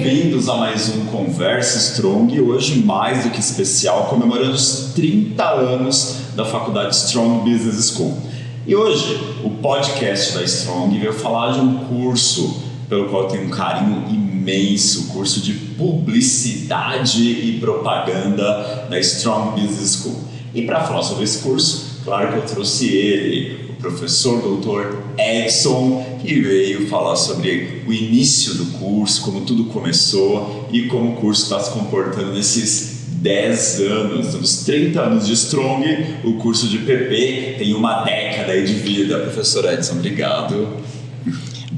bem-vindos a mais um Conversa Strong, hoje mais do que especial, comemorando os 30 anos da Faculdade Strong Business School. E hoje, o podcast da Strong veio falar de um curso pelo qual eu tenho um carinho imenso, curso de Publicidade e Propaganda da Strong Business School. E para falar sobre esse curso, claro que eu trouxe ele, o professor Dr. Edson, que veio falar sobre o início do curso, como tudo começou e como o curso está se comportando nesses 10 anos, nos 30 anos de Strong. O curso de PP tem uma década aí de vida. Professor Edson, obrigado.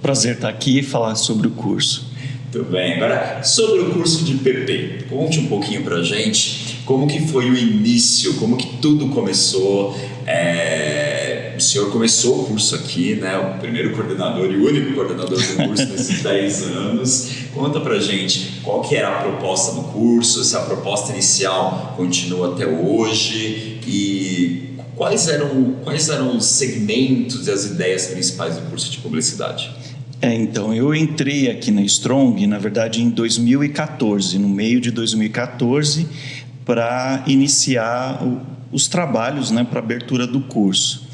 Prazer estar aqui e falar sobre o curso. Muito bem. Agora, sobre o curso de PP, conte um pouquinho pra gente como que foi o início, como que tudo começou. O senhor começou o curso aqui, né? O primeiro coordenador e o único coordenador do curso nesses 10 anos. Conta pra gente qual que era a proposta do curso, se a proposta inicial continua até hoje e quais eram os segmentos e as ideias principais do curso de publicidade. Então, eu entrei aqui na Strong, na verdade, em 2014, no meio de 2014, para iniciar os trabalhos, né, para a abertura do curso.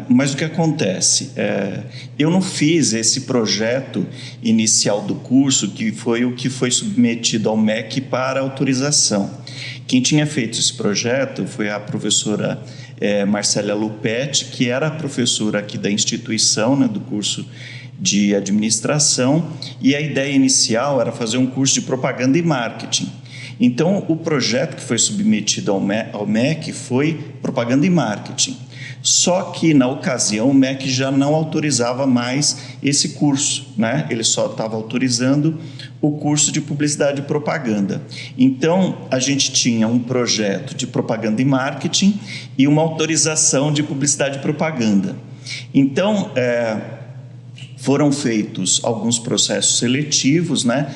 Mas o que acontece? Eu não fiz esse projeto inicial do curso, que foi o que foi submetido ao MEC para autorização. Quem tinha feito esse projeto foi a professora Marcela Lupetti, que era a professora aqui da instituição, né, do curso de administração, e a ideia inicial era fazer um curso de propaganda e marketing. Então, o projeto que foi submetido ao MEC foi propaganda e marketing. Só que, na ocasião, o MEC já não autorizava mais esse curso, né? Ele só estava autorizando o curso de publicidade e propaganda. Então, a gente tinha um projeto de propaganda e marketing e uma autorização de publicidade e propaganda. Então, foram feitos alguns processos seletivos, né?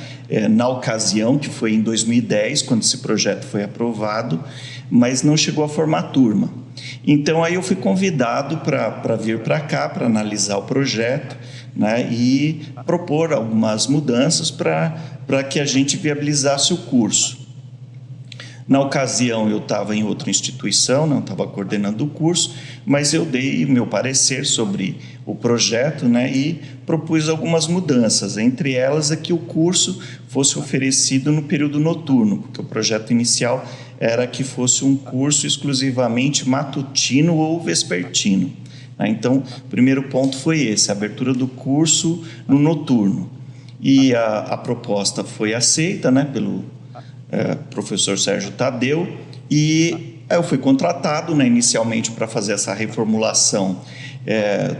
Na ocasião, que foi em 2010, quando esse projeto foi aprovado, mas não chegou a formar turma. Então, aí eu fui convidado para vir para cá, para analisar o projeto, né? E propor algumas mudanças para que a gente viabilizasse o curso. Na ocasião, eu estava em outra instituição, não estava coordenando o curso, mas eu dei meu parecer sobre o projeto, né, e propus algumas mudanças. Entre elas é que o curso fosse oferecido no período noturno, porque o projeto inicial era que fosse um curso exclusivamente matutino ou vespertino. Então, o primeiro ponto foi esse, a abertura do curso no noturno. E a proposta foi aceita, né, pelo professor Sérgio Tadeu, e eu fui contratado, né, inicialmente para fazer essa reformulação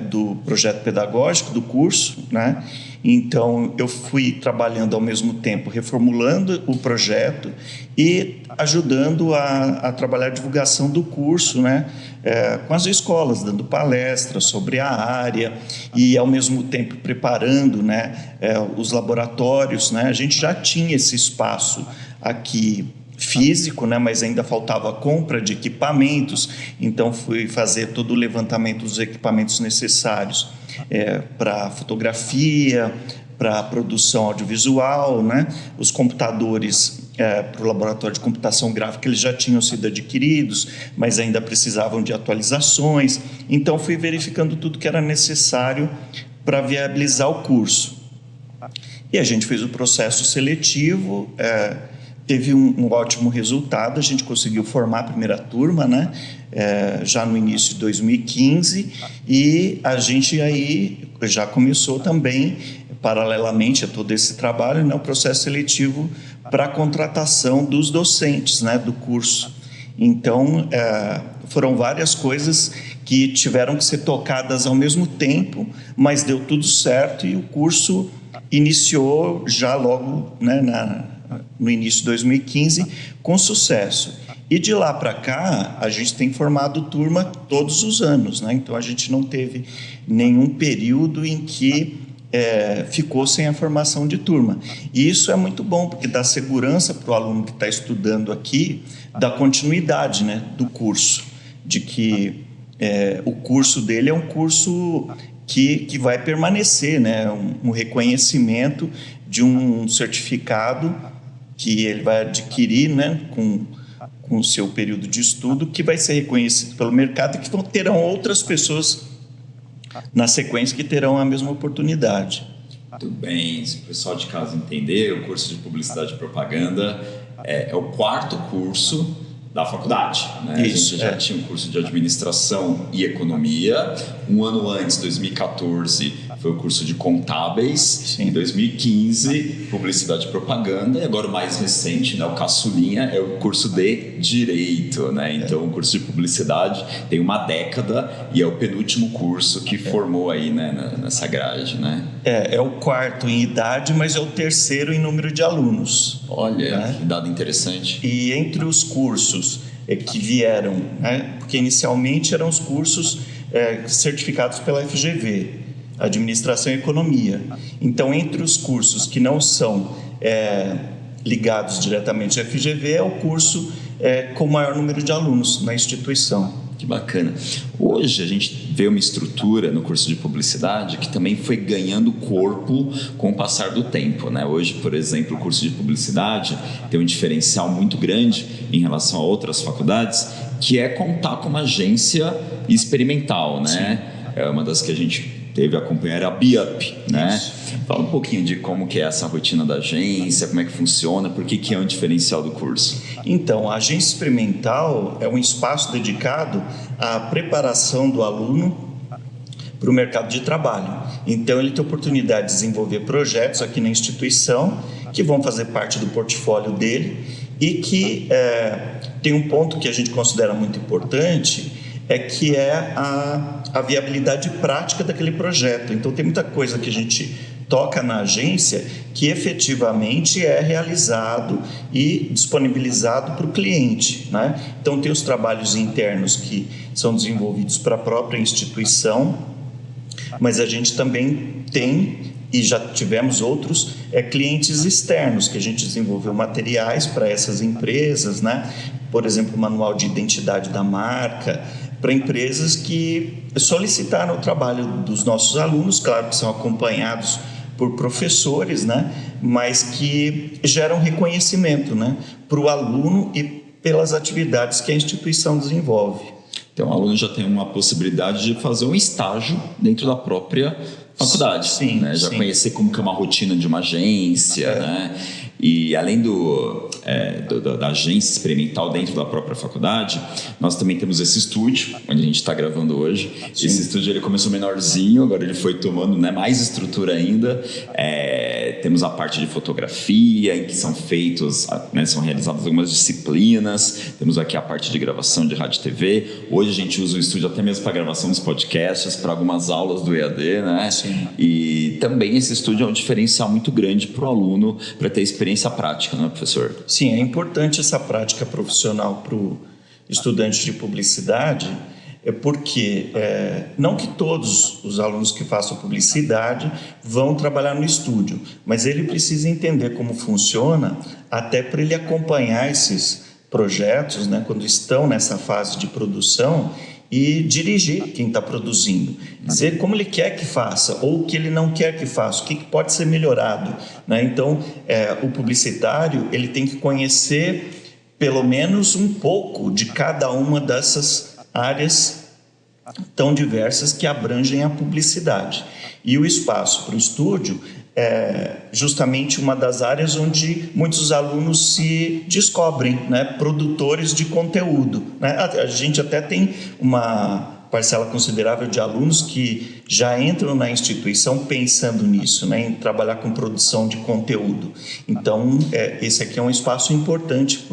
do projeto pedagógico do curso, né? Então eu fui trabalhando ao mesmo tempo reformulando o projeto e ajudando a trabalhar a divulgação do curso, né? Com as escolas, dando palestras sobre a área e ao mesmo tempo preparando, né, os laboratórios, né? A gente já tinha esse espaço aqui físico, né, mas ainda faltava a compra de equipamentos, então fui fazer todo o levantamento dos equipamentos necessários para fotografia, para produção audiovisual, né, os computadores para o laboratório de computação gráfica eles já tinham sido adquiridos, mas ainda precisavam de atualizações, então fui verificando tudo que era necessário para viabilizar o curso. E a gente fez o processo seletivo, teve um ótimo resultado, a gente conseguiu formar a primeira turma, né? Já no início de 2015, e a gente aí já começou também, paralelamente a todo esse trabalho, né, o processo seletivo para a contratação dos docentes, né, do curso. Então, foram várias coisas que tiveram que ser tocadas ao mesmo tempo, mas deu tudo certo e o curso iniciou já logo, né, no início de 2015, com sucesso. E de lá para cá, a gente tem formado turma todos os anos, né? Então, a gente não teve nenhum período em que ficou sem a formação de turma. E isso é muito bom, porque dá segurança para o aluno que está estudando aqui, da continuidade, né, do curso, de que o curso dele é um curso que vai permanecer, né? Um reconhecimento de um certificado que ele vai adquirir, né, com o seu período de estudo, que vai ser reconhecido pelo mercado e que terão outras pessoas na sequência que terão a mesma oportunidade. Muito bem, se o pessoal de casa entender, o curso de Publicidade e Propaganda é o 4º curso da faculdade, né? Isso, a gente já tinha um curso de Administração e Economia. Um ano antes, 2014, foi o curso de Contábeis. Sim. Em 2015, Publicidade e Propaganda. E agora o mais recente, né, o caçulinha, é o curso de Direito, né? Então, o curso de Publicidade tem uma década e é o penúltimo curso que formou aí, né, nessa grade, né? É o 4º em idade, mas é o 3º em número de alunos. Olha, né? Que dado interessante. E entre os cursos que vieram, né, porque inicialmente eram os cursos certificados pela FGV, Administração e Economia. Então, entre os cursos que não são ligados diretamente à FGV, é o curso com maior número de alunos na instituição. Que bacana. Hoje a gente vê uma estrutura no curso de publicidade que também foi ganhando corpo com o passar do tempo, né? Hoje, por exemplo, o curso de publicidade tem um diferencial muito grande em relação a outras faculdades, que é contar com uma agência experimental, né? Sim. É uma das que a gente teve a acompanhar a BeUp, né? Isso. Fala um pouquinho de como que é essa rotina da agência, como é que funciona, por que é um diferencial do curso. Então, a agência experimental é um espaço dedicado à preparação do aluno para o mercado de trabalho. Então, ele tem a oportunidade de desenvolver projetos aqui na instituição que vão fazer parte do portfólio dele e que tem um ponto que a gente considera muito importante, que é a viabilidade prática daquele projeto. Então, tem muita coisa que a gente toca na agência que efetivamente é realizado e disponibilizado para o cliente, né? Então, tem os trabalhos internos que são desenvolvidos para a própria instituição, mas a gente também tem, e já tivemos outros, clientes externos, que a gente desenvolveu materiais para essas empresas, né? Por exemplo, o manual de identidade da marca, para empresas que solicitaram o trabalho dos nossos alunos, claro que são acompanhados por professores, né? Mas que geram reconhecimento, né? Para o aluno e pelas atividades que a instituição desenvolve. Então, o aluno já tem uma possibilidade de fazer um estágio dentro da própria faculdade, sim, né? Já sim. Conhecer como que é uma rotina de uma agência, né? E além da agência experimental dentro da própria faculdade, nós também temos esse estúdio, onde a gente está gravando hoje. Sim. Esse estúdio ele começou menorzinho, agora ele foi tomando, né, mais estrutura ainda. Temos a parte de fotografia, em que são feitos, né, são realizadas algumas disciplinas. Temos aqui a parte de gravação de rádio e TV. Hoje a gente usa o estúdio até mesmo para gravação dos podcasts, para algumas aulas do EAD, né? Sim. E também esse estúdio é um diferencial muito grande para o aluno, para ter experiência prática, não é, professor? Sim, é importante essa prática profissional para o estudante de publicidade, porque não que todos os alunos que façam publicidade vão trabalhar no estúdio, mas ele precisa entender como funciona até para ele acompanhar esses projetos, né, quando estão nessa fase de produção, e dirigir quem está produzindo, dizer como ele quer que faça ou o que ele não quer que faça, o que pode ser melhorado, né? Então, o publicitário ele tem que conhecer pelo menos um pouco de cada uma dessas áreas tão diversas que abrangem a publicidade. E o espaço para o estúdio é justamente uma das áreas onde muitos alunos se descobrem, né, produtores de conteúdo, né? A gente até tem uma parcela considerável de alunos que já entram na instituição pensando nisso, né, em trabalhar com produção de conteúdo. Então, esse aqui é um espaço importante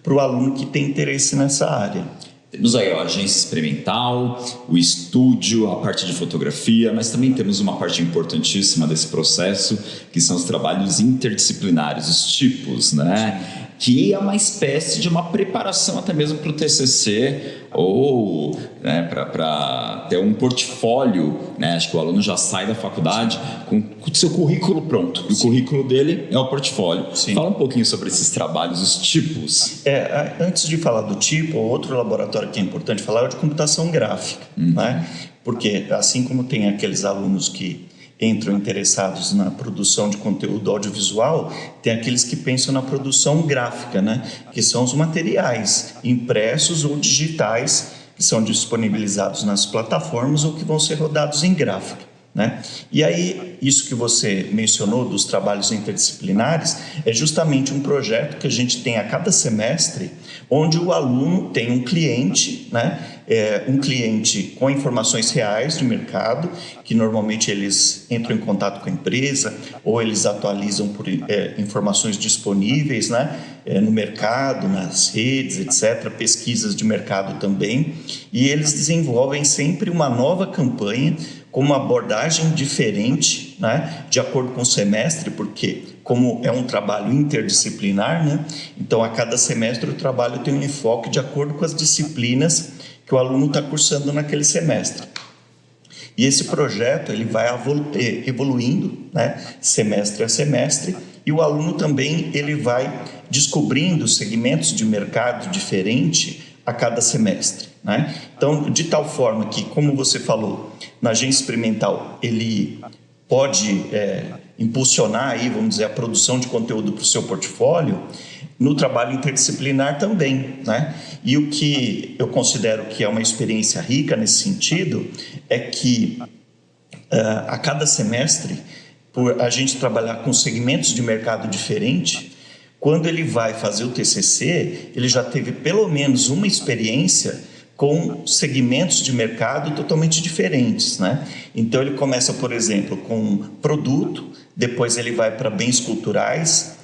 para o aluno que tem interesse nessa área. Temos aí a agência experimental, o estúdio, a parte de fotografia, mas também temos uma parte importantíssima desse processo, que são os trabalhos interdisciplinares, os tipos, né? Que é uma espécie de uma preparação até mesmo para o TCC ou, né, para ter um portfólio, né? Acho que o aluno já sai da faculdade com o seu currículo pronto. E o currículo dele é o portfólio. Sim. Fala um pouquinho sobre esses trabalhos, os tipos. Antes de falar do tipo, outro laboratório que é importante falar é o de computação gráfica, né? Porque assim como tem aqueles alunos que entram interessados na produção de conteúdo audiovisual, tem aqueles que pensam na produção gráfica, né? Que são os materiais impressos ou digitais que são disponibilizados nas plataformas ou que vão ser rodados em gráfica, né? E aí, isso que você mencionou dos trabalhos interdisciplinares é justamente um projeto que a gente tem a cada semestre, onde o aluno tem um cliente, né? Um cliente com informações reais de mercado, que normalmente eles entram em contato com a empresa ou eles atualizam por informações disponíveis, né? No mercado, nas redes, etc., pesquisas de mercado também, e eles desenvolvem sempre uma nova campanha com uma abordagem diferente, né, de acordo com o semestre, porque como é um trabalho interdisciplinar, né, então a cada semestre o trabalho tem um enfoque de acordo com as disciplinas que o aluno está cursando naquele semestre. E esse projeto ele vai evoluindo, né, semestre a semestre, e o aluno também ele vai descobrindo segmentos de mercado diferente a cada semestre, né? Então, de tal forma que, como você falou, na agência experimental ele pode impulsionar aí, vamos dizer, a produção de conteúdo para o seu portfólio, no trabalho interdisciplinar também, né? E o que eu considero que é uma experiência rica nesse sentido é que a cada semestre, por a gente trabalhar com segmentos de mercado diferente, quando ele vai fazer o TCC, ele já teve pelo menos uma experiência com segmentos de mercado totalmente diferentes, né? Então ele começa, por exemplo, com produto, depois ele vai para bens culturais,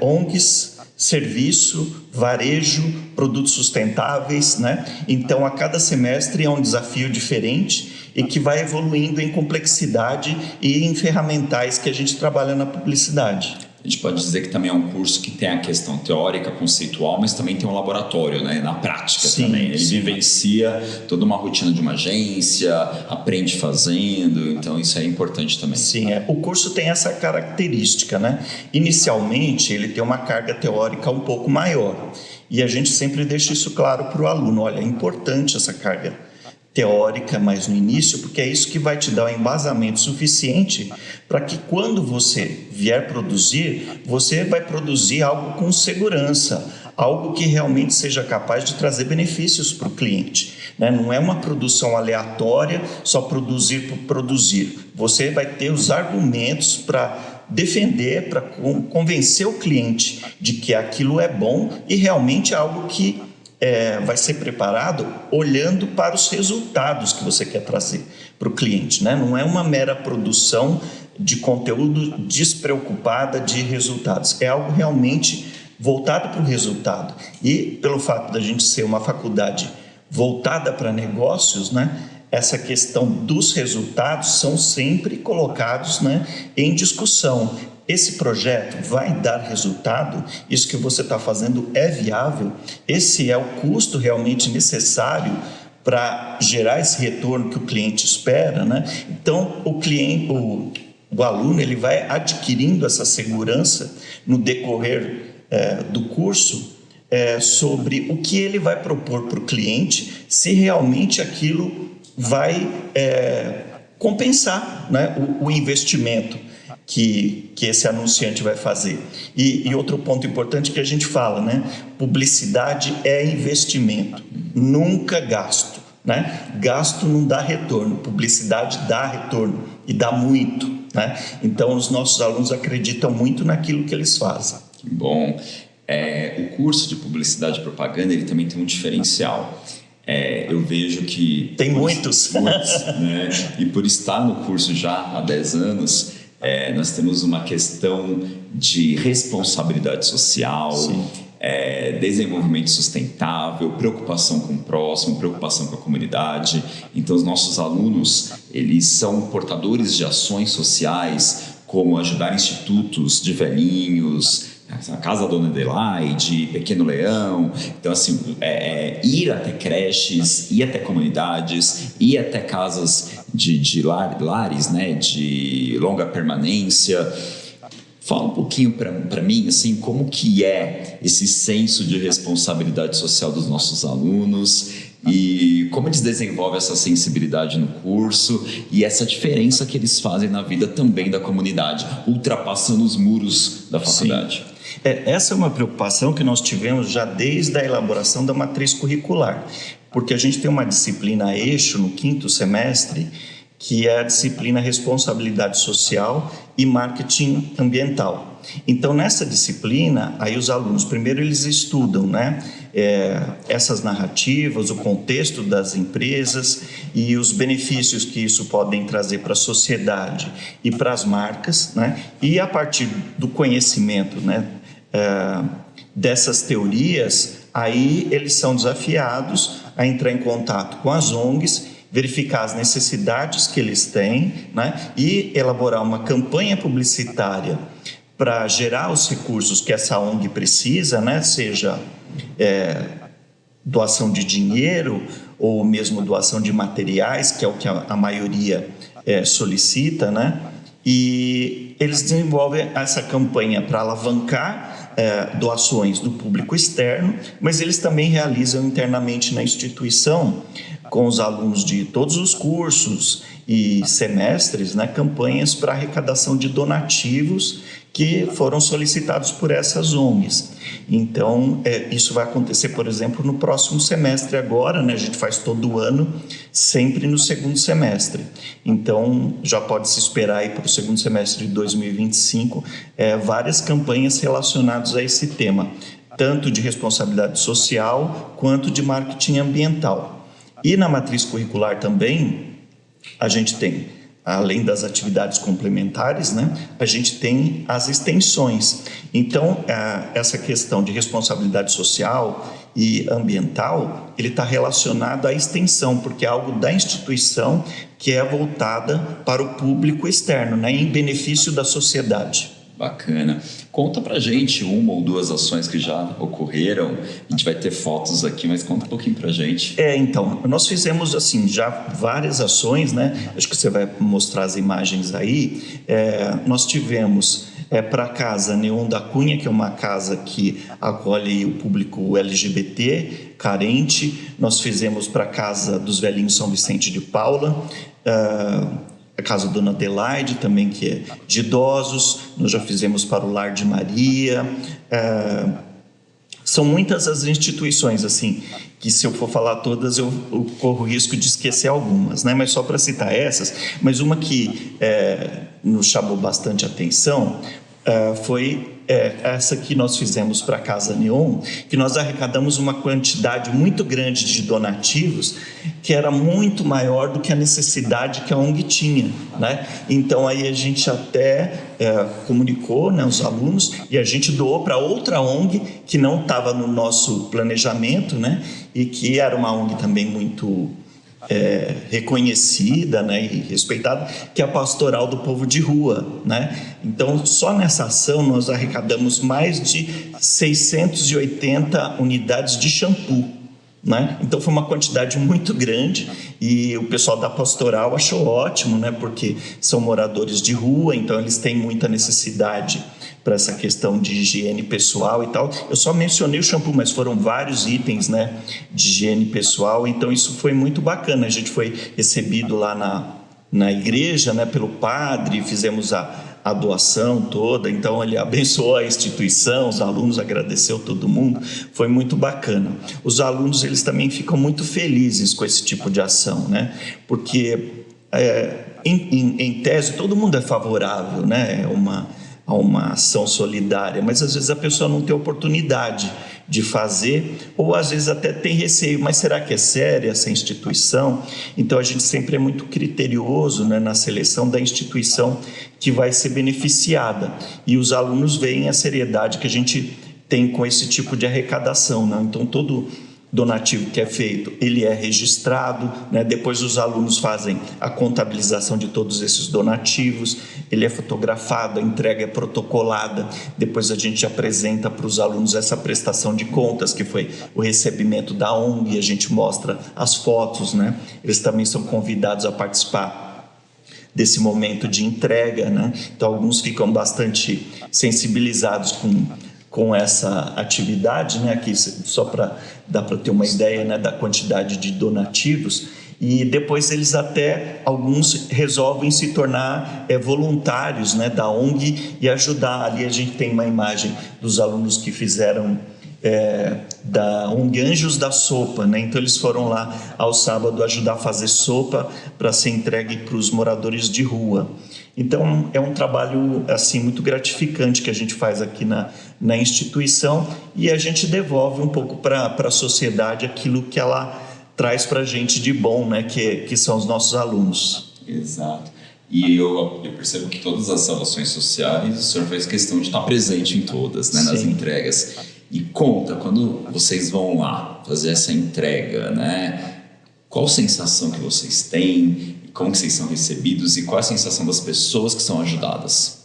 ONGs, serviço, varejo, produtos sustentáveis, né? Então a cada semestre é um desafio diferente e que vai evoluindo em complexidade e em ferramentais que a gente trabalha na publicidade. A gente pode dizer que também é um curso que tem a questão teórica, conceitual, mas também tem um laboratório, né? Na prática também. Ele vivencia toda uma rotina de uma agência, aprende fazendo, então isso é importante também. Sim, o curso tem essa característica, né? Inicialmente, ele tem uma carga teórica um pouco maior e a gente sempre deixa isso claro para o aluno. Olha, é importante essa carga teórica mais no início, porque é isso que vai te dar um embasamento suficiente para que quando você vier produzir, você vai produzir algo com segurança, algo que realmente seja capaz de trazer benefícios para o cliente, né? Não é uma produção aleatória, só produzir por produzir. Você vai ter os argumentos para defender, para convencer o cliente de que aquilo é bom e realmente é algo que vai ser preparado olhando para os resultados que você quer trazer para o cliente, né? Não é uma mera produção de conteúdo despreocupada de resultados, é algo realmente voltado para o resultado. E pelo fato da gente ser uma faculdade voltada para negócios, né? Essa questão dos resultados são sempre colocados, né, em discussão. Esse projeto vai dar resultado? Isso que você está fazendo é viável? Esse é o custo realmente necessário para gerar esse retorno que o cliente espera, né? Então, o aluno ele vai adquirindo essa segurança no decorrer do curso sobre o que ele vai propor para o cliente, se realmente aquilo vai compensar, né, o investimento que esse anunciante vai fazer. E outro ponto importante que a gente fala, né? Publicidade é investimento, nunca gasto, né? Gasto não dá retorno, publicidade dá retorno e dá muito, né? Então os nossos alunos acreditam muito naquilo que eles fazem. Bom, o curso de publicidade e propaganda ele também tem um diferencial. Eu vejo que... Tem muitos. Né? E por estar no curso já há 10 anos... nós temos uma questão de responsabilidade social, desenvolvimento sustentável, preocupação com o próximo, preocupação com a comunidade. Então, os nossos alunos, eles são portadores de ações sociais, como ajudar institutos de velhinhos, a Casa Dona Adelaide, Pequeno Leão. Então, assim, ir até creches, ir até comunidades, ir até casas de lares, né, de longa permanência. Fala um pouquinho para mim, assim, como que é esse senso de responsabilidade social dos nossos alunos E como eles desenvolvem essa sensibilidade no curso e essa diferença que eles fazem na vida também da comunidade, ultrapassando os muros da faculdade. Sim. Essa é uma preocupação que nós tivemos já desde a elaboração da matriz curricular, porque a gente tem uma disciplina eixo no 5º semestre, que é a disciplina Responsabilidade Social e Marketing Ambiental. Então, nessa disciplina, aí os alunos, primeiro eles estudam, né, essas narrativas, o contexto das empresas e os benefícios que isso podem trazer para a sociedade e para as marcas, né, e a partir do conhecimento, né, dessas teorias, aí eles são desafiados a entrar em contato com as ONGs, verificar as necessidades que eles têm, né, e elaborar uma campanha publicitária para gerar os recursos que essa ONG precisa, né, seja doação de dinheiro ou mesmo doação de materiais, que é o que a maioria solicita, né, e eles desenvolvem essa campanha para alavancar doações do público externo, mas eles também realizam internamente na instituição, com os alunos de todos os cursos e semestres, né, campanhas para arrecadação de donativos que foram solicitados por essas ONGs. Então, isso vai acontecer, por exemplo, no próximo semestre agora, né, a gente faz todo ano, sempre no 2º semestre. Então, já pode se esperar aí para o 2º semestre de 2025 várias campanhas relacionadas a esse tema, tanto de responsabilidade social quanto de marketing ambiental. E na matriz curricular também, a gente tem, além das atividades complementares, né, a gente tem as extensões. Então, essa questão de responsabilidade social e ambiental, ele está relacionado à extensão, porque é algo da instituição que é voltada para o público externo, né, em benefício da sociedade. Bacana. Conta pra gente 1 ou 2 ações que já ocorreram. A gente vai ter fotos aqui, mas conta um pouquinho pra gente. Então, nós fizemos assim, já várias ações, né? Acho que você vai mostrar as imagens aí. Nós tivemos para a Casa Neon da Cunha, que é uma casa que acolhe o público LGBT, carente. Nós fizemos para a Casa dos Velhinhos São Vicente de Paula, a Casa Dona Adelaide também, que é de idosos. Nós já fizemos para o Lar de Maria. São muitas as instituições, assim, que se eu for falar todas, eu corro o risco de esquecer algumas, né? Mas só para citar essas, mas uma que nos chamou bastante atenção foi essa que nós fizemos para a Casa Neon, que nós arrecadamos uma quantidade muito grande de donativos, que era muito maior do que a necessidade que a ONG tinha, né? Então aí a gente até comunicou, né, os alunos, e a gente doou para outra ONG que não estava no nosso planejamento, né, e que era uma ONG também muito reconhecida, né, e respeitada, que é a Pastoral do Povo de Rua, né? Então, só nessa ação nós arrecadamos mais de 680 unidades de shampoo, né? Então foi uma quantidade muito grande e o pessoal da Pastoral achou ótimo, né, porque são moradores de rua, então eles têm muita necessidade para essa questão de higiene pessoal e tal. Eu só mencionei o shampoo, mas foram vários itens, né, de higiene pessoal, então isso foi muito bacana. A gente foi recebido lá na igreja, né, pelo padre, fizemos a doação toda, então ele abençoou a instituição, os alunos, agradeceu todo mundo, foi muito bacana. Os alunos, eles também ficam muito felizes com esse tipo de ação, né, porque em tese todo mundo é favorável, né, a uma ação solidária, mas às vezes a pessoa não tem oportunidade de fazer, ou às vezes até tem receio, mas será que é séria essa instituição? Então a gente sempre é muito criterioso, né, na seleção da instituição que vai ser beneficiada, e os alunos veem a seriedade que a gente tem com esse tipo de arrecadação, né? Então todo donativo que é feito, ele é registrado, né? Depois os alunos fazem a contabilização de todos esses donativos, ele é fotografado, a entrega é protocolada, depois a gente apresenta para os alunos essa prestação de contas, que foi o recebimento da ONG, e a gente mostra as fotos, né? Eles também são convidados a participar desse momento de entrega, né? Então alguns ficam bastante sensibilizados com com essa atividade, né? Aqui só para dar para ter uma ideia, né, da quantidade de donativos. E depois eles até, alguns resolvem se tornar voluntários, né, da ONG e ajudar. Ali a gente tem uma imagem dos alunos que fizeram da ONG Anjos da Sopa, né? Então eles foram lá ao sábado ajudar a fazer sopa para ser entregue para os moradores de rua. Então é um trabalho assim muito gratificante que a gente faz aqui na instituição, e a gente devolve um pouco para a sociedade aquilo que ela traz para a gente de bom, né? Que são os nossos alunos. Exato. E eu percebo que todas as ações sociais, o senhor fez questão de estar presente em todas, né, nas entregas. E conta, quando vocês vão lá fazer essa entrega, né, qual sensação que vocês têm, como que vocês são recebidos e qual a sensação das pessoas que são ajudadas?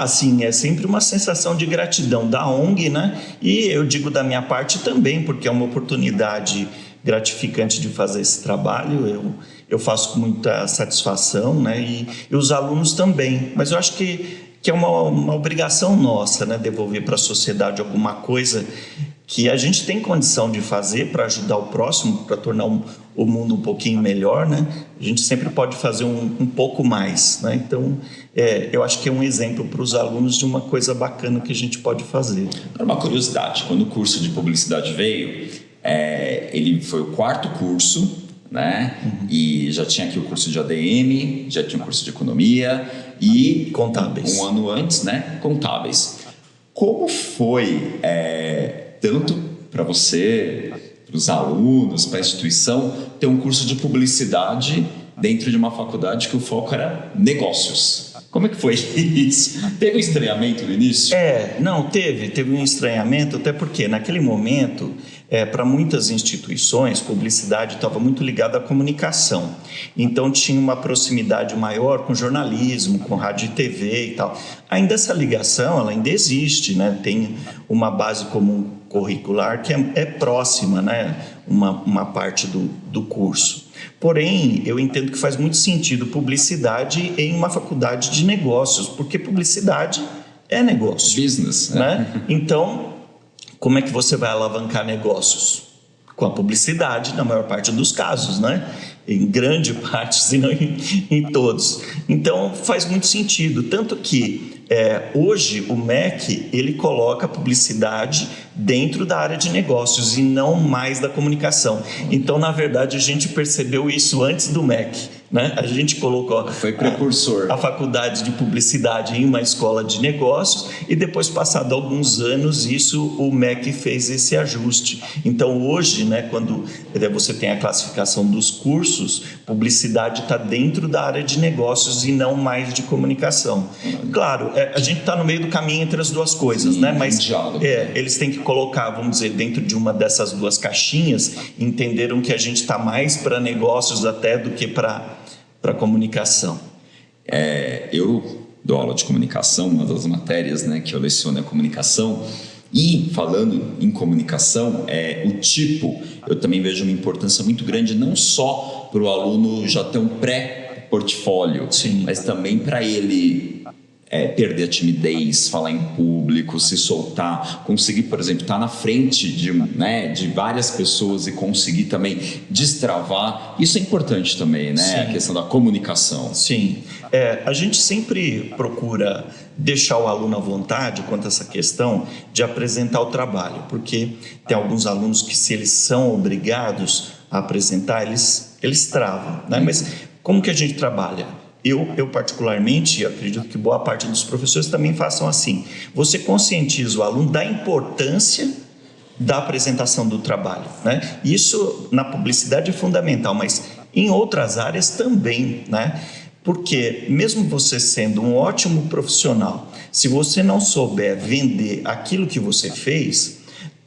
Sim, é sempre uma sensação de gratidão da ONG, né? E eu digo da minha parte também, porque é uma oportunidade gratificante de fazer esse trabalho. Eu faço com muita satisfação, né? E os alunos também. Mas eu acho que é uma obrigação nossa, né? Devolver para a sociedade alguma coisa que a gente tem condição de fazer para ajudar o próximo, para tornar o mundo um pouquinho melhor, né? A gente sempre pode fazer um pouco mais, né? Então, eu acho que é um exemplo para os alunos de uma coisa bacana que a gente pode fazer. Uma curiosidade, quando o curso de publicidade veio, ele foi o 4º curso, né? E já tinha aqui o curso de ADM, já tinha o curso de economia e contábeis. Um ano antes, né? Contábeis. Como foi, tanto para você, para os alunos, para a instituição, ter um curso de publicidade dentro de uma faculdade que o foco era negócios? Como é que foi isso? Teve um estranhamento no início? Não, teve um estranhamento, até porque naquele momento, para muitas instituições, publicidade estava muito ligada à comunicação. Então tinha uma proximidade maior com jornalismo, com rádio e TV e tal. Ainda essa ligação, ela ainda existe, né? Tem uma base comum curricular que é próxima, né? Uma parte do curso. Porém, eu entendo que faz muito sentido publicidade em uma faculdade de negócios, porque publicidade é negócio. Business, né? Então, como é que você vai alavancar negócios? Com a publicidade, na maior parte dos casos, né? Em grande parte, se não em todos. Então, faz muito sentido. Tanto que hoje o MEC, ele coloca a publicidade dentro da área de negócios e não mais da comunicação. Então, na verdade, a gente percebeu isso antes do MEC, né? A gente colocou foi precursor. A faculdade de publicidade em uma escola de negócios e depois, passado alguns anos, o MEC fez esse ajuste. Então, hoje, né, quando você tem a classificação dos cursos, publicidade está dentro da área de negócios e não mais de comunicação. Claro, a gente está no meio do caminho entre as duas coisas, né? Mas eles têm que colocar, vamos dizer, dentro de uma dessas duas caixinhas, entenderam que a gente está mais para negócios até do que para comunicação. Eu dou aula de comunicação, uma das matérias, né, que eu leciono é comunicação. E falando em comunicação, eu também vejo uma importância muito grande, não só para o aluno já ter um pré-portfólio, mas também para ele perder a timidez, falar em público, se soltar, conseguir, por exemplo, estar na frente de várias pessoas e conseguir também destravar. Isso é importante também, né? Sim. A questão da comunicação. Sim. A gente sempre procura deixar o aluno à vontade quanto a essa questão de apresentar o trabalho, porque tem alguns alunos que, se eles são obrigados a apresentar, eles travam, né? Mas como que a gente trabalha? Eu particularmente, acredito que boa parte dos professores também façam assim. Você conscientiza o aluno da importância da apresentação do trabalho, né? Isso na publicidade é fundamental, mas em outras áreas também, né? Porque mesmo você sendo um ótimo profissional, se você não souber vender aquilo que você fez,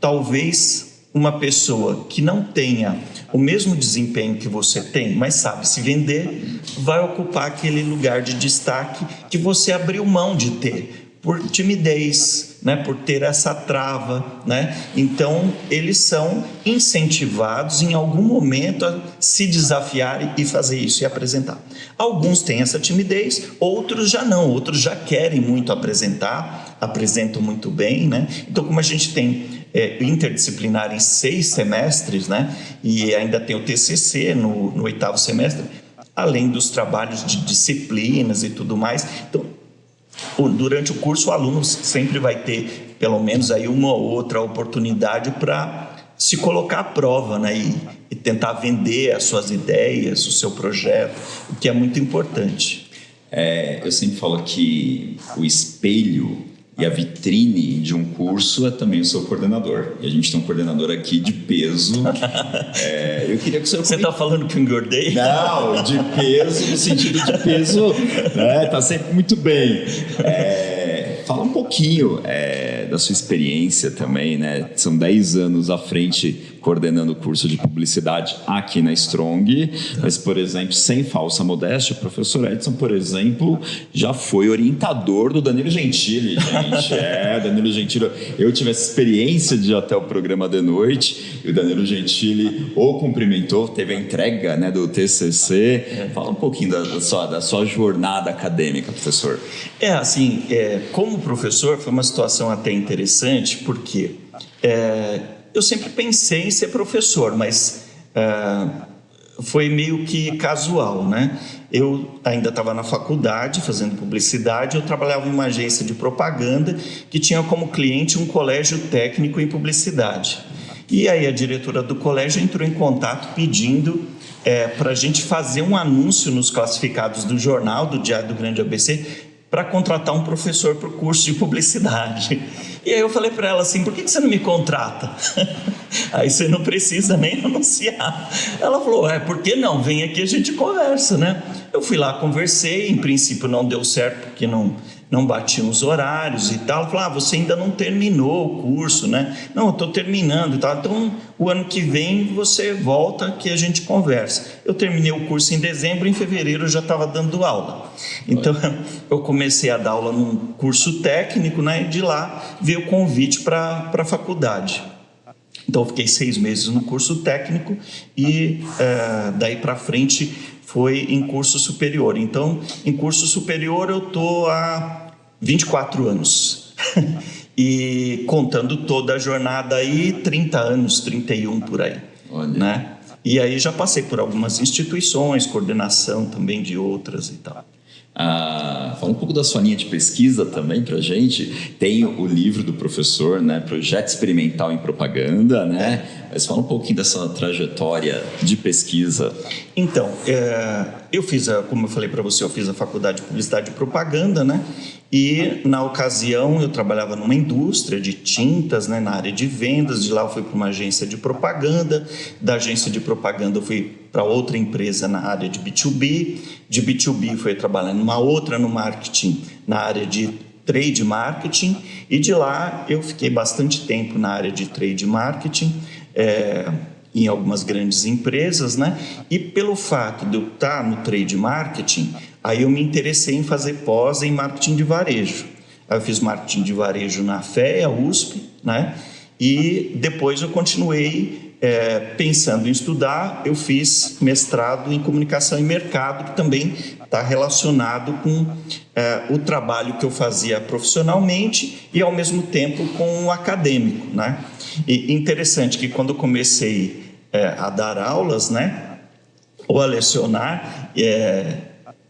talvez uma pessoa que não tenha o mesmo desempenho que você tem, mas sabe se vender, vai ocupar aquele lugar de destaque que você abriu mão de ter, por timidez, né? Por ter essa trava, né? Então, eles são incentivados em algum momento a se desafiarem e fazer isso e apresentar. Alguns têm essa timidez, outros já não, outros já querem muito apresentar, apresentam muito bem, né? Então, como a gente tem interdisciplinar em 6 semestres, né? E ainda tem o TCC no 8º semestre, além dos trabalhos de disciplinas e tudo mais. Então, durante o curso, o aluno sempre vai ter, pelo menos, aí uma ou outra oportunidade para se colocar à prova, né? E tentar vender as suas ideias, o seu projeto, o que é muito importante. Eu sempre falo que o espelho e a vitrine de um curso é também o seu coordenador. E a gente tem um coordenador aqui de peso. Eu queria que o senhor... Você está falando que eu engordei? Não, de peso, no sentido de peso, né? Tá sempre muito bem. Fala um pouquinho da sua experiência também, né? São 10 anos à frente coordenando o curso de publicidade aqui na Strong, mas, por exemplo, sem falsa modéstia, o professor Edson, por exemplo, já foi orientador do Danilo Gentili, gente. Danilo Gentili, eu tive essa experiência de ir até o programa de noite, e o Danilo Gentili o cumprimentou, teve a entrega, né, do TCC. Fala um pouquinho da sua jornada acadêmica, professor. Como professor, foi uma situação até interessante, porque eu sempre pensei em ser professor, mas foi meio que casual, né? Eu ainda estava na faculdade fazendo publicidade, eu trabalhava em uma agência de propaganda que tinha como cliente um colégio técnico em publicidade. E aí a diretora do colégio entrou em contato pedindo para a gente fazer um anúncio nos classificados do jornal, do Diário do Grande ABC, para contratar um professor para o curso de publicidade. E aí eu falei para ela assim, por que você não me contrata? Aí você não precisa nem anunciar. Ela falou, por que não? Vem aqui, a gente conversa, né? Eu fui lá, conversei, em princípio não deu certo, porque não batiam os horários e tal. Ela falou, você ainda não terminou o curso, né? Não, eu estou terminando e tal. Então, o ano que vem você volta que a gente conversa. Eu terminei o curso em dezembro, em fevereiro eu já estava dando aula. Então, eu comecei a dar aula num curso técnico, né? E de lá veio o convite para a faculdade. Então, eu fiquei 6 meses no curso técnico e daí para frente foi em curso superior. Então, em curso superior eu estou há 24 anos. E contando toda a jornada aí, 30 anos, 31 por aí. Olha. Né? E aí já passei por algumas instituições, coordenação também de outras e tal. Fala um pouco da sua linha de pesquisa também pra gente. Tem o livro do professor, né? Projeto Experimental em Propaganda, né? Mas fala um pouquinho dessa trajetória de pesquisa. Então, eu fiz, como eu falei para você, eu fiz a faculdade de Publicidade e Propaganda, né? E na ocasião eu trabalhava numa indústria de tintas, né? Na área de vendas. De lá eu fui para uma agência de propaganda. Da agência de propaganda eu fui para outra empresa na área de B2B. De B2B fui trabalhar numa outra no marketing, na área de trade marketing. E de lá eu fiquei bastante tempo na área de trade marketing, em algumas grandes empresas, né? E pelo fato de eu estar no trade marketing, aí eu me interessei em fazer pós em marketing de varejo. Aí eu fiz marketing de varejo na FEA, USP, né? E depois eu continuei pensando em estudar, eu fiz mestrado em comunicação e mercado, que também está relacionado com o trabalho que eu fazia profissionalmente e ao mesmo tempo com o acadêmico, né? E interessante que quando eu comecei a dar aulas, né, ou a lecionar,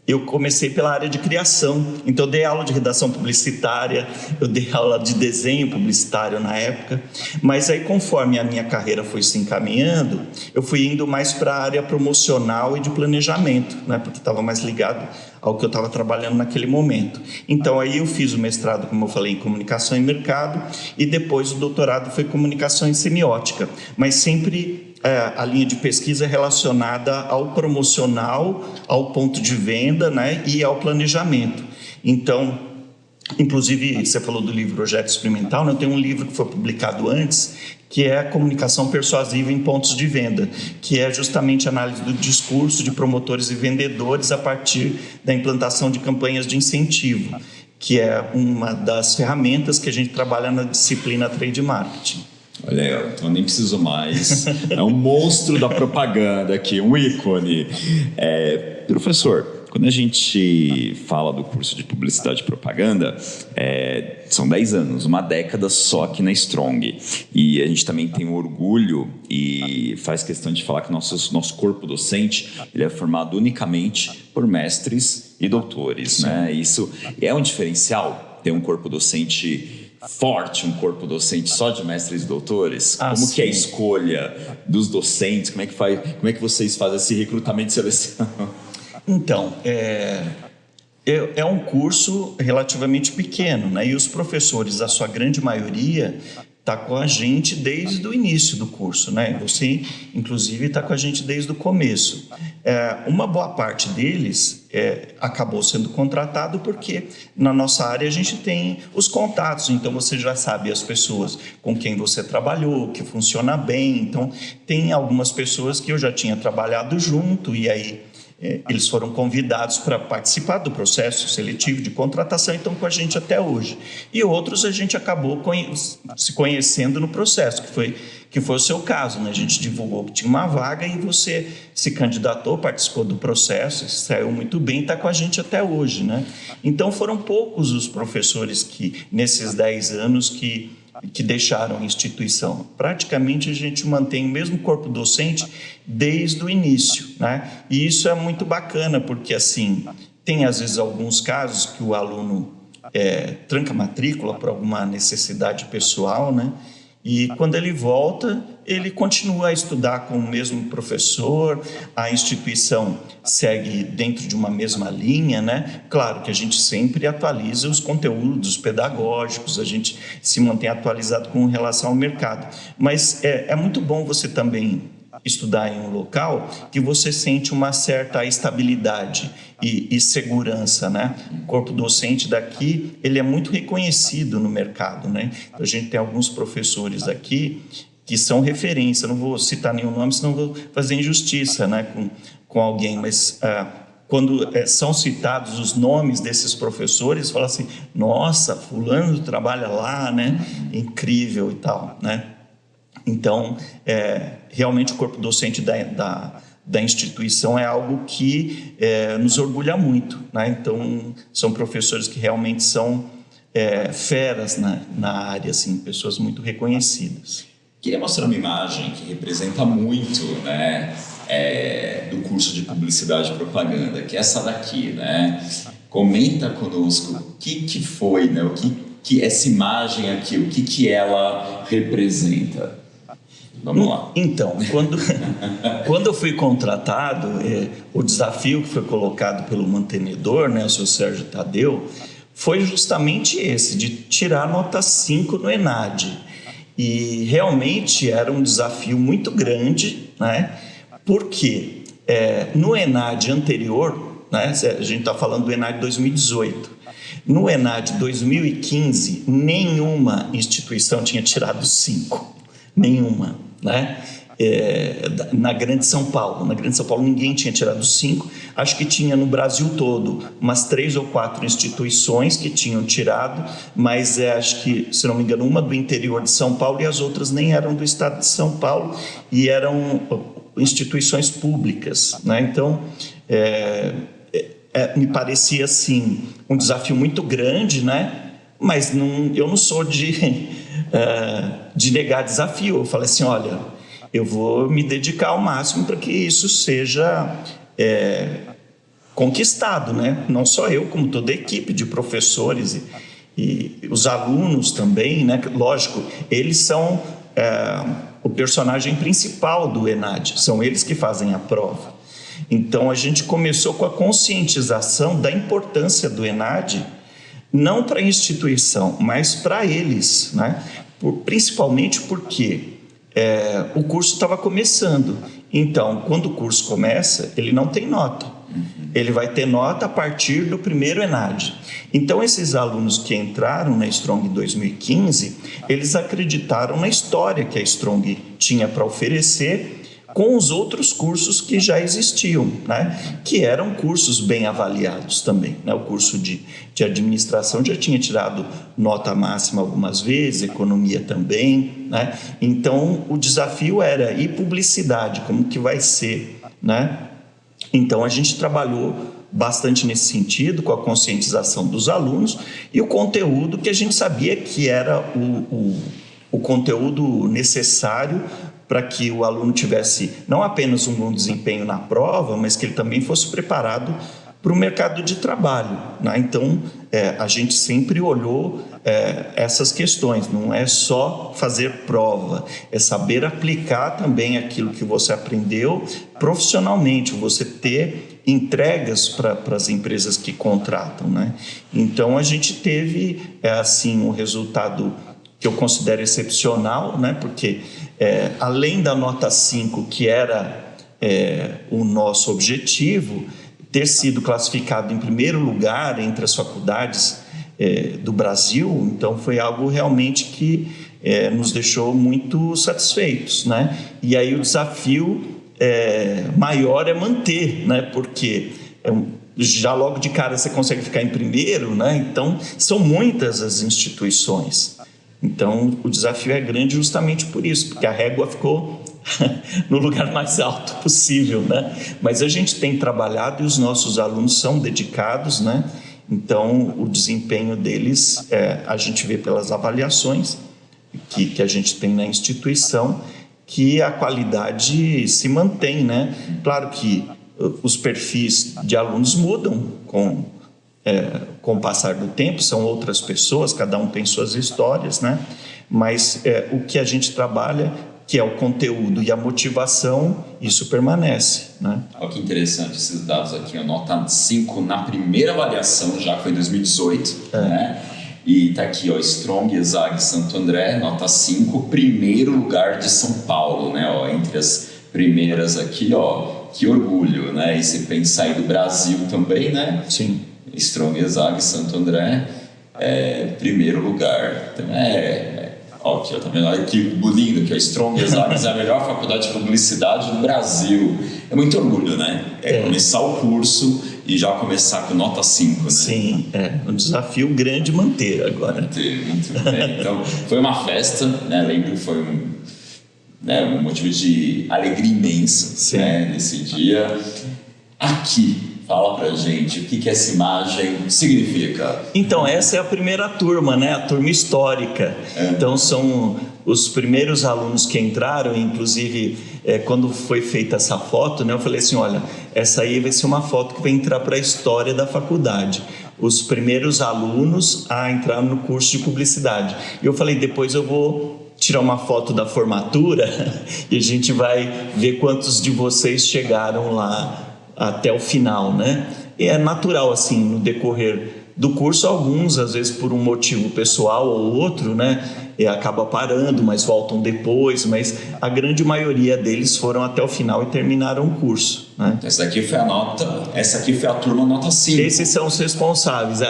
eu comecei pela área de criação. Então eu dei aula de redação publicitária, eu dei aula de desenho publicitário na época, mas aí conforme a minha carreira foi se encaminhando, eu fui indo mais para a área promocional e de planejamento, né, porque estava mais ligado ao que eu estava trabalhando naquele momento. Então aí eu fiz o mestrado, como eu falei, em comunicação e mercado, e depois o doutorado foi comunicação e semiótica, mas sempre a linha de pesquisa é relacionada ao promocional, ao ponto de venda, né, e ao planejamento. Então, inclusive, você falou do livro Projeto Experimental, né? Tem um livro que foi publicado antes, que é a Comunicação Persuasiva em Pontos de Venda, que é justamente a análise do discurso de promotores e vendedores a partir da implantação de campanhas de incentivo, que é uma das ferramentas que a gente trabalha na disciplina Trade Marketing. Olha, então nem preciso mais. É um monstro da propaganda aqui, um ícone. Professor, Quando a gente fala do curso de Publicidade e Propaganda, são 10 anos, uma década só aqui na Strong. E a gente também tem o orgulho e faz questão de falar que nosso corpo docente ele é formado unicamente por mestres e doutores, né? Isso é um diferencial, ter um corpo docente forte, um corpo docente só de mestres e doutores. Como que é a escolha dos docentes? Como é que vocês fazem esse recrutamento e seleção? Então, é um curso relativamente pequeno, né? E os professores, a sua grande maioria, está com a gente desde o início do curso, né? Você, inclusive, está com a gente desde o começo. Uma boa parte deles acabou sendo contratado porque na nossa área a gente tem os contatos, então você já sabe as pessoas com quem você trabalhou, que funciona bem. Então, tem algumas pessoas que eu já tinha trabalhado junto e aí eles foram convidados para participar do processo seletivo de contratação e estão com a gente até hoje. E outros a gente acabou se conhecendo no processo, que foi o seu caso, né? A gente divulgou que tinha uma vaga e você se candidatou, participou do processo, saiu muito bem, está com a gente até hoje, né? Então foram poucos os professores que, nesses 10 anos, que deixaram a instituição. Praticamente a gente mantém o mesmo corpo docente desde o início, né? E isso é muito bacana, porque assim, tem às vezes alguns casos que o aluno tranca a matrícula por alguma necessidade pessoal, né? E quando ele volta, ele continua a estudar com o mesmo professor, a instituição segue dentro de uma mesma linha, né? Claro que a gente sempre atualiza os conteúdos pedagógicos, a gente se mantém atualizado com relação ao mercado. Mas é muito bom você também estudar em um local que você sente uma certa estabilidade e segurança, né? O corpo docente daqui, ele é muito reconhecido no mercado, né? A gente tem alguns professores aqui que são referência, não vou citar nenhum nome, senão vou fazer injustiça, né, com alguém, mas quando são citados os nomes desses professores, fala assim, nossa, fulano trabalha lá, né? Incrível e tal, né? Então, realmente o corpo docente da instituição é algo que nos orgulha muito, né? Então, são professores que realmente são feras na área, assim, pessoas muito reconhecidas. Queria mostrar uma imagem que representa muito, né, do curso de Publicidade e Propaganda, que é essa daqui, né? Comenta conosco o que foi, né? O que essa imagem aqui, o que ela representa. Vamos lá. Então, quando eu fui contratado, o desafio que foi colocado pelo mantenedor, né, o seu Sérgio Tadeu, foi justamente esse, de tirar nota 5 no ENAD. E realmente era um desafio muito grande, né, porque no ENAD anterior, né, a gente está falando do ENAD 2018, no ENAD 2015, nenhuma instituição tinha tirado 5, nenhuma, né? Na Grande São Paulo. Na Grande São Paulo ninguém tinha tirado 5. Acho que tinha no Brasil todo umas 3 ou 4 instituições que tinham tirado, mas acho que, se não me engano, uma do interior de São Paulo e as outras nem eram do estado de São Paulo e eram instituições públicas, né? Então, me parecia assim um desafio muito grande, né? Mas eu não sou de negar desafio. Eu falei assim, olha, eu vou me dedicar ao máximo para que isso seja conquistado, né? Não só eu, como toda a equipe de professores e os alunos também, né? Lógico, eles são o personagem principal do ENAD, são eles que fazem a prova. Então, a gente começou com a conscientização da importância do ENAD, não para a instituição, mas para eles, né? Principalmente porque o curso estava começando. Então, quando o curso começa, ele não tem nota. Ele vai ter nota a partir do primeiro ENAD. Então, esses alunos que entraram na Strong em 2015, eles acreditaram na história que a Strong tinha para oferecer com os outros cursos que já existiam, né? Que eram cursos bem avaliados também, né? O curso de administração já tinha tirado nota máxima algumas vezes, economia também, né? Então, o desafio era, e publicidade, como que vai ser, né? Então, a gente trabalhou bastante nesse sentido, com a conscientização dos alunos, e o conteúdo que a gente sabia que era o conteúdo necessário para que o aluno tivesse não apenas um bom desempenho na prova, mas que ele também fosse preparado para o mercado de trabalho, né? Então, a gente sempre olhou essas questões, não é só fazer prova, é saber aplicar também aquilo que você aprendeu profissionalmente, você ter entregas para as empresas que contratam, né? Então, a gente teve, assim, um resultado que eu considero excepcional, né? Porque, além da nota 5, que era o nosso objetivo, ter sido classificado em primeiro lugar entre as faculdades do Brasil, então foi algo realmente que nos deixou muito satisfeitos, né? E aí o desafio maior é manter, né? Porque já logo de cara você consegue ficar em primeiro, né? Então são muitas as instituições. Então o desafio é grande justamente por isso, porque a régua ficou no lugar mais alto possível, né? Mas a gente tem trabalhado e os nossos alunos são dedicados, né? Então, o desempenho deles, a gente vê pelas avaliações que a gente tem na instituição, que a qualidade se mantém, né? Claro que os perfis de alunos mudam com o passar do tempo, são outras pessoas, cada um tem suas histórias, né? Mas o que a gente trabalha, que é o conteúdo e a motivação, isso permanece, né? Olha que interessante esses dados aqui, nota 5 na primeira avaliação, já que foi em 2018, né? E tá aqui, Strong, ESAG, Santo André, nota 5, primeiro lugar de São Paulo, né? Entre as primeiras aqui, que orgulho, né? E se pensar aí do Brasil também, né? Sim. Strong, ESAG, Santo André, primeiro lugar. Então, aqui, tá vendo? Olha que lindo que a Strong Exames é a melhor faculdade de publicidade do Brasil. É muito orgulho, né? Começar o curso e já começar com nota 5, né? Sim, um desafio grande manter agora. Muito bem. Então, foi uma festa, né? Lembro que foi um motivo de alegria imensa, né? Nesse dia. Aqui, fala pra gente o que essa imagem significa. Então, essa é a primeira turma, né? A turma histórica. Então, são os primeiros alunos que entraram, inclusive, quando foi feita essa foto, né? Eu falei assim, olha, essa aí vai ser uma foto que vai entrar para a história da faculdade. Os primeiros alunos a entrar no curso de publicidade. E eu falei, depois eu vou tirar uma foto da formatura e a gente vai ver quantos de vocês chegaram lá até o final, né? E é natural, assim, no decorrer do curso, alguns, às vezes por um motivo pessoal ou outro, né? Acaba parando, mas voltam depois, mas a grande maioria deles foram até o final e terminaram o curso, né? Essa aqui foi a turma nota 5. Esses são os responsáveis.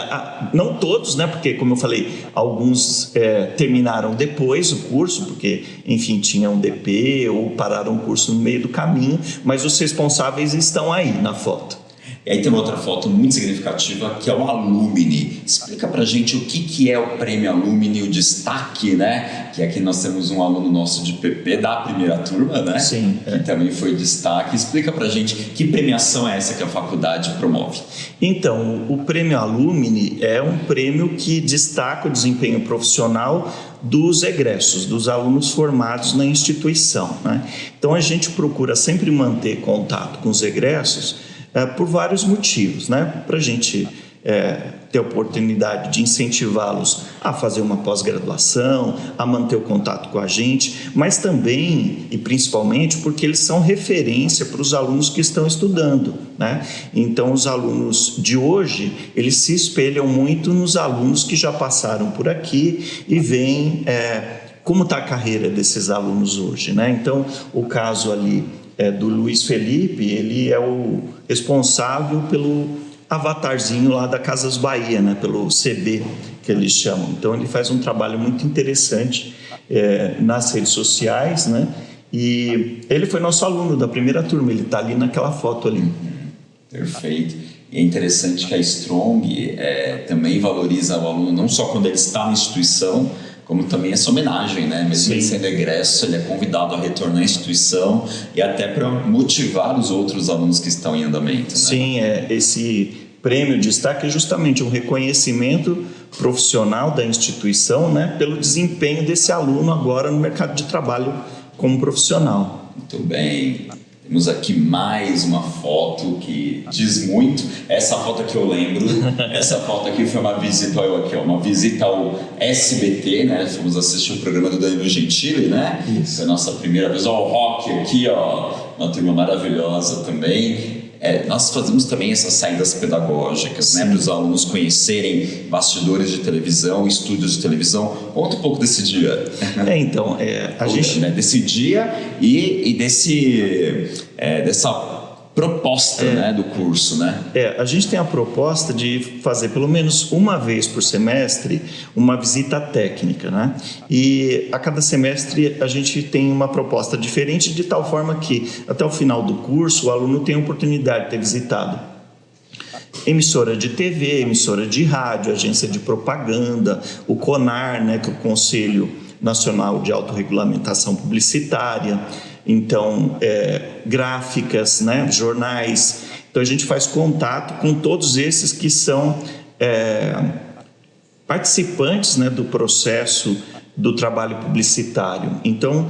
Não todos, né? Porque, como eu falei, alguns terminaram depois o curso, porque, enfim, tinham DP ou pararam o curso no meio do caminho, mas os responsáveis estão aí na foto. E aí tem uma outra foto muito significativa, que é o Alumni. Explica pra gente o que é o Prêmio Alumni, o destaque, né? Que aqui nós temos um aluno nosso de PP da primeira turma, né? Sim. Que também foi destaque. Explica pra gente que premiação é essa que a faculdade promove. Então, o Prêmio Alumni é um prêmio que destaca o desempenho profissional dos egressos, dos alunos formados na instituição, né? Então, a gente procura sempre manter contato com os egressos por vários motivos, né? Para a gente ter a oportunidade de incentivá-los a fazer uma pós-graduação, a manter o contato com a gente, mas também e principalmente porque eles são referência para os alunos que estão estudando, né? Então, os alunos de hoje, eles se espelham muito nos alunos que já passaram por aqui e veem como está a carreira desses alunos hoje, né? Então, o caso ali do Luiz Felipe, ele é o responsável pelo avatarzinho lá da Casas Bahia, né? Pelo CB, que eles chamam. Então, ele faz um trabalho muito interessante nas redes sociais, né? E ele foi nosso aluno da primeira turma, ele está ali naquela foto ali. Perfeito. E é interessante que a Strong também valoriza o aluno, não só quando ele está na instituição, como também essa homenagem, né? Mesmo ele sendo egresso, ele é convidado a retornar à instituição e até para motivar os outros alunos que estão em andamento, né? Sim, esse prêmio de destaque é justamente um reconhecimento profissional da instituição, né, pelo desempenho desse aluno agora no mercado de trabalho como profissional. Muito bem. Temos aqui mais uma foto que diz muito. Essa foto aqui eu lembro. Essa foto aqui foi uma visita uma visita ao SBT, né? Fomos assistir o programa do Danilo Gentili, né? Isso. Foi a nossa primeira vez. Ó, o Rock aqui, ó, uma turma maravilhosa também. Nós fazemos também essas saídas pedagógicas, né, para os alunos conhecerem bastidores de televisão, estúdios de televisão. Conta um pouco desse dia. Então, a gente... Né, desse dia e dessa proposta, né, do curso, né? A gente tem a proposta de fazer pelo menos uma vez por semestre uma visita técnica, né? E a cada semestre a gente tem uma proposta diferente, de tal forma que até o final do curso o aluno tem a oportunidade de ter visitado emissora de TV, emissora de rádio, agência de propaganda, o CONAR, né, que é o Conselho Nacional de Autorregulamentação Publicitária, então gráficas, né, jornais. Então a gente faz contato com todos esses que são participantes, né, do processo do trabalho publicitário. Então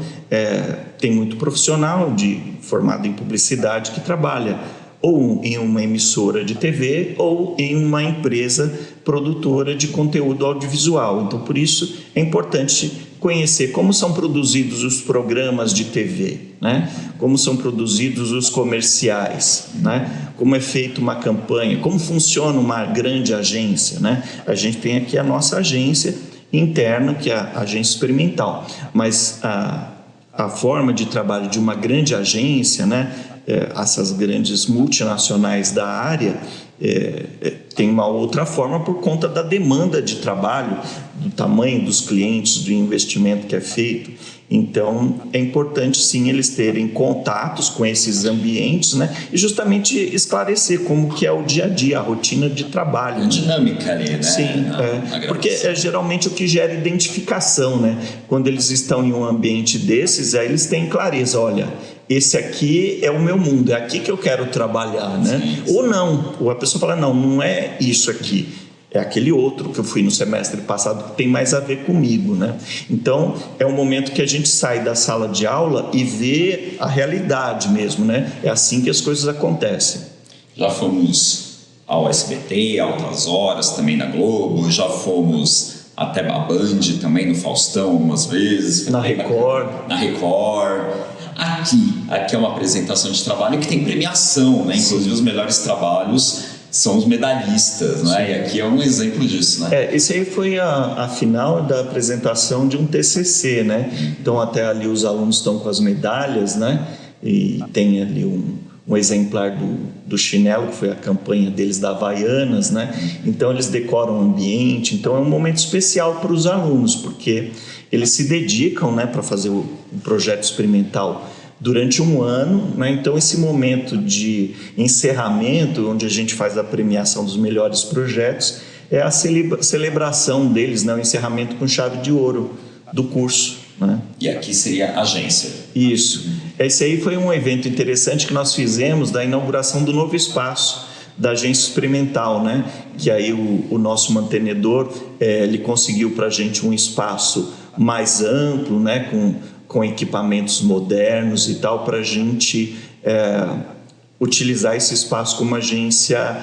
tem muito profissional formado em publicidade que trabalha ou em uma emissora de TV ou em uma empresa produtora de conteúdo audiovisual. Então, por isso, é importante conhecer como são produzidos os programas de TV, né? Como são produzidos os comerciais, né? Como é feita uma campanha, como funciona uma grande agência, né? A gente tem aqui a nossa agência interna, que é a agência experimental, mas a forma de trabalho de uma grande agência, né? Essas grandes multinacionais da área tem uma outra forma por conta da demanda de trabalho, do tamanho dos clientes, do investimento que é feito. Então, é importante sim eles terem contatos com esses ambientes, né? E justamente esclarecer como que é o dia a dia, a rotina de trabalho. A dinâmica ali, né? Sim, porque é geralmente o que gera identificação, né? Quando eles estão em um ambiente desses, aí eles têm clareza, olha, esse aqui é o meu mundo, é aqui que eu quero trabalhar, né? Sim. Ou não, ou a pessoa fala, não é isso aqui, é aquele outro que eu fui no semestre passado que tem mais a ver comigo, né? Então, é um momento que a gente sai da sala de aula e vê a realidade mesmo, né? É assim que as coisas acontecem. Já fomos ao SBT, Altas Horas, também na Globo, já fomos até a Band, também no Faustão algumas vezes. Na Record. Na Record. Aqui é uma apresentação de trabalho que tem premiação, né? Inclusive os melhores trabalhos são os medalhistas, né? E aqui é um exemplo disso, né? Esse aí foi a final da apresentação de um TCC, né? Então até ali os alunos estão com as medalhas, né? E tem ali um exemplar do chinelo, que foi a campanha deles da Havaianas, né? Então eles decoram o ambiente, então é um momento especial para os alunos, porque eles se dedicam, né, para fazer o projeto experimental durante um ano, né? Então esse momento de encerramento, onde a gente faz a premiação dos melhores projetos, é a celebração deles, né? O encerramento com chave de ouro do curso, né? E aqui seria a agência. Isso. Esse aí foi um evento interessante que nós fizemos da inauguração do novo espaço da agência experimental, né? Que aí o nosso mantenedor ele conseguiu para a gente um espaço mais amplo, né? Com equipamentos modernos e tal, para a gente utilizar esse espaço como agência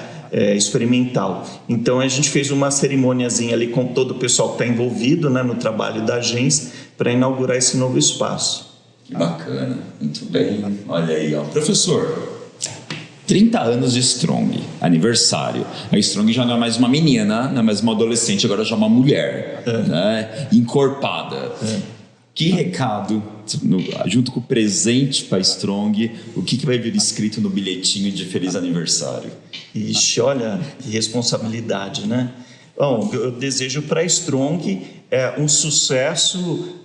experimental. Então a gente fez uma cerimôniazinha ali com todo o pessoal que está envolvido, né, no trabalho da agência, para inaugurar esse novo espaço. Que bacana, muito bem. Olha aí, ó. Professor, 30 anos de Strong, aniversário. A Strong já não é mais uma menina, não é mais uma adolescente, agora já é uma mulher, né? Encorpada. Que recado, junto com o presente para a Strong, o que vai vir escrito no bilhetinho de feliz aniversário? Ixi, olha, que responsabilidade, né? Bom, eu desejo para a Strong um sucesso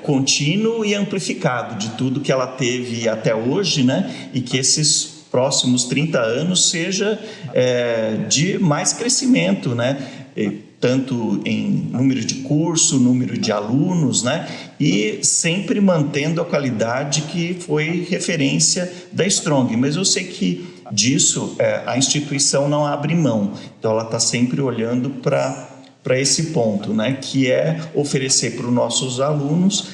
contínuo e amplificado de tudo que ela teve até hoje, né? E que esses próximos 30 anos seja de mais crescimento, né? tanto em número de curso, número de alunos, né? E sempre mantendo a qualidade que foi referência da Strong. Mas eu sei que disso a instituição não abre mão, então ela está sempre olhando para esse ponto, né? Que é oferecer para os nossos alunos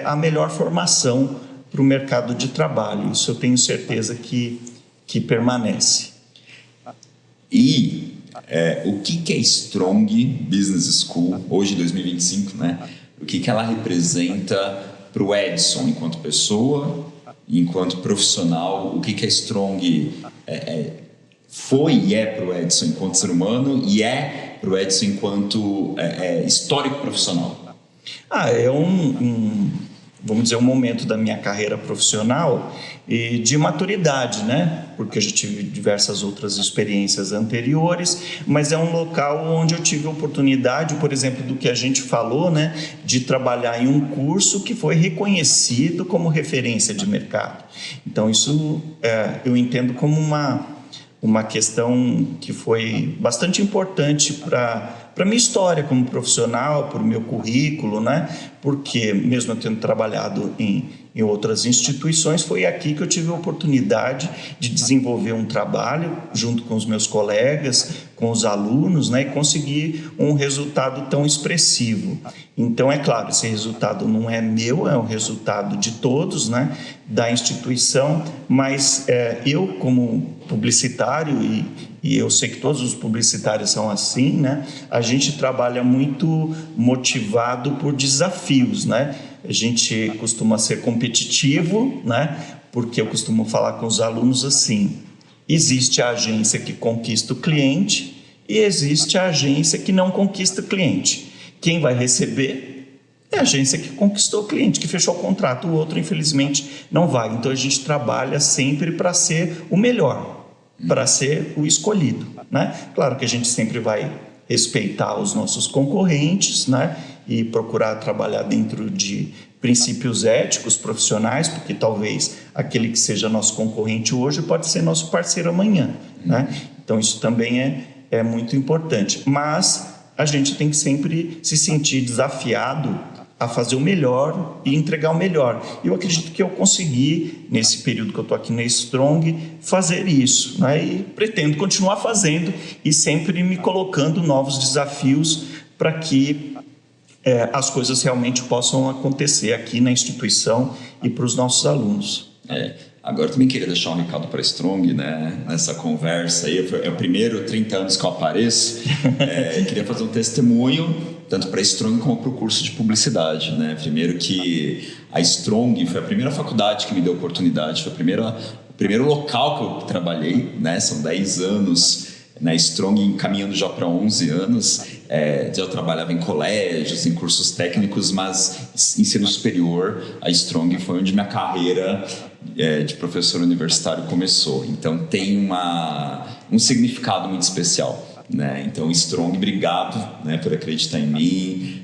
a melhor formação para o mercado de trabalho. Isso eu tenho certeza que permanece. E o que é Strong Business School, hoje em 2025, né? O que ela representa para o Edson enquanto pessoa, enquanto profissional? O que a Strong foi e é para o Edson enquanto ser humano e é para o Edson enquanto histórico profissional? Vamos dizer, um momento da minha carreira profissional e de maturidade, né? Porque eu já tive diversas outras experiências anteriores, mas é um local onde eu tive a oportunidade, por exemplo, do que a gente falou, né? De trabalhar em um curso que foi reconhecido como referência de mercado. Então, isso eu entendo como uma questão que foi bastante importante para a minha história como profissional, para o meu currículo, né? Porque mesmo eu tendo trabalhado em outras instituições, foi aqui que eu tive a oportunidade de desenvolver um trabalho junto com os meus colegas, com os alunos, né? E conseguir um resultado tão expressivo. Então, é claro, esse resultado não é meu, é o resultado de todos, né? Da instituição, mas eu como publicitário e eu sei que todos os publicitários são assim, né? A gente trabalha muito motivado por desafios, né? A gente costuma ser competitivo, né? Porque eu costumo falar com os alunos assim: existe a agência que conquista o cliente e existe a agência que não conquista o cliente. Quem vai receber é a agência que conquistou o cliente, que fechou o contrato. O outro, infelizmente, não vai. Então, a gente trabalha sempre para ser o melhor, para ser o escolhido, né? Claro que a gente sempre vai respeitar os nossos concorrentes, né? E procurar trabalhar dentro de princípios éticos, profissionais, porque talvez aquele que seja nosso concorrente hoje pode ser nosso parceiro amanhã, né? Então, isso também é muito importante. Mas a gente tem que sempre se sentir desafiado a fazer o melhor e entregar o melhor. Eu acredito que eu consegui, nesse período que eu estou aqui na Strong, fazer isso, né? E pretendo continuar fazendo e sempre me colocando novos desafios para que as coisas realmente possam acontecer aqui na instituição e para os nossos alunos. Agora eu também queria deixar um recado para a Strong, né? Nessa conversa aí, é o primeiro 30 anos que eu apareço. Queria fazer um testemunho, tanto para a Strong como para o curso de publicidade, né? Primeiro que a Strong foi a primeira faculdade que me deu oportunidade, foi o primeiro local que eu trabalhei, né? São 10 anos na Strong, caminhando já para 11 anos. Já eu trabalhava em colégios, em cursos técnicos, mas ensino superior, a Strong foi onde minha carreira de professor universitário começou. Então tem um significado muito especial, né? Então, Strong, obrigado, né, por acreditar em mim,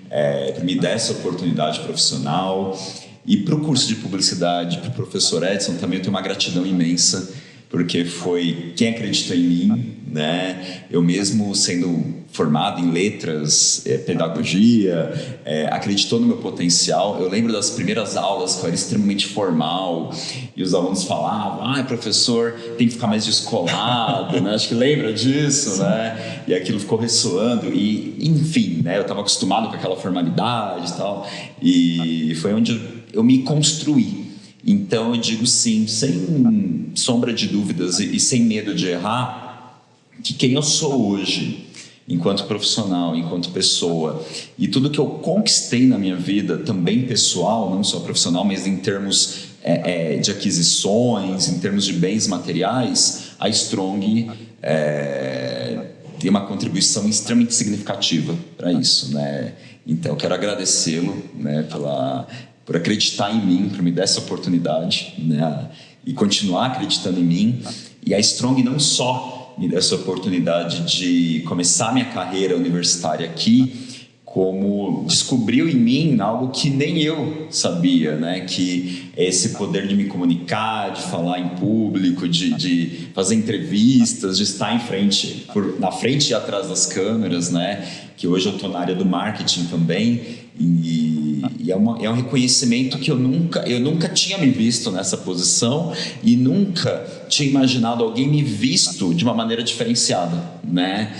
por me dar essa oportunidade profissional. E para o curso de publicidade, para o professor Edson, também eu tenho uma gratidão imensa, porque foi quem acreditou em mim, né? Eu mesmo sendo formado em letras, pedagogia, acreditou no meu potencial. Eu lembro das primeiras aulas que eu era extremamente formal e os alunos falavam: professor, tem que ficar mais descolado, né? Acho que lembra disso, né? E aquilo ficou ressoando e, enfim, né? Eu estava acostumado com aquela formalidade e tal, e foi onde eu me construí. Então eu digo sim, sem sombra de dúvidas e sem medo de errar, que quem eu sou hoje, enquanto profissional, enquanto pessoa, e tudo que eu conquistei na minha vida, também pessoal, não só profissional, mas em termos de aquisições, em termos de bens materiais, a Strong tem uma contribuição extremamente significativa para isso, né? Então eu quero agradecê-lo, né, por acreditar em mim, por me dar essa oportunidade, né, e continuar acreditando em mim. E a Strong não só me deu essa oportunidade de começar minha carreira universitária aqui, como descobriu em mim algo que nem eu sabia, né? Que é esse poder de me comunicar, de falar em público, de fazer entrevistas, de estar na frente e atrás das câmeras, né? Que hoje eu estou na área do marketing também e é um reconhecimento que eu nunca tinha me visto nessa posição e nunca tinha imaginado alguém me visto de uma maneira diferenciada, né?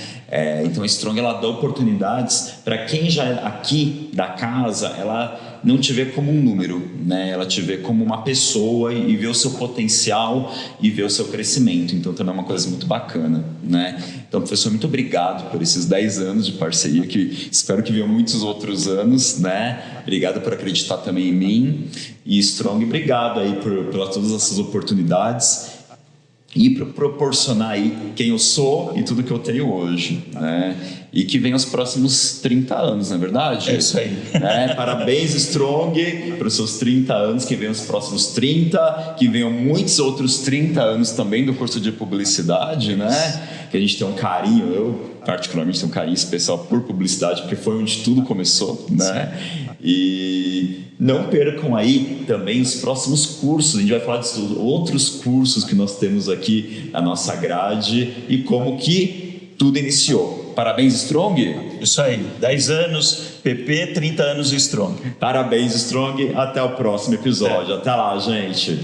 Então a Strong, ela dá oportunidades para quem já é aqui da casa, ela não te vê como um número, né? Ela te vê como uma pessoa e vê o seu potencial e vê o seu crescimento. Então também é uma coisa muito bacana, né? Então, professor, muito obrigado por esses 10 anos de parceria, que espero que venham muitos outros anos, né? Obrigado por acreditar também em mim. E Strong, obrigado aí por todas essas oportunidades e para proporcionar aí quem eu sou e tudo que eu tenho hoje, né? E que venham os próximos 30 anos, não é verdade? É isso aí. Parabéns, Strong, para os seus 30 anos, que venham os próximos 30, que venham muitos outros 30 anos também do curso de publicidade, né? Que a gente tem um carinho, eu particularmente tenho um carinho especial por publicidade, porque foi onde tudo começou, né? E não percam aí também os próximos cursos. A gente vai falar de outros cursos que nós temos aqui na nossa grade e como que tudo iniciou. Parabéns, Strong. Isso aí, 10 anos, PP, 30 anos Strong. Parabéns, Strong. Até o próximo episódio. Até lá, gente.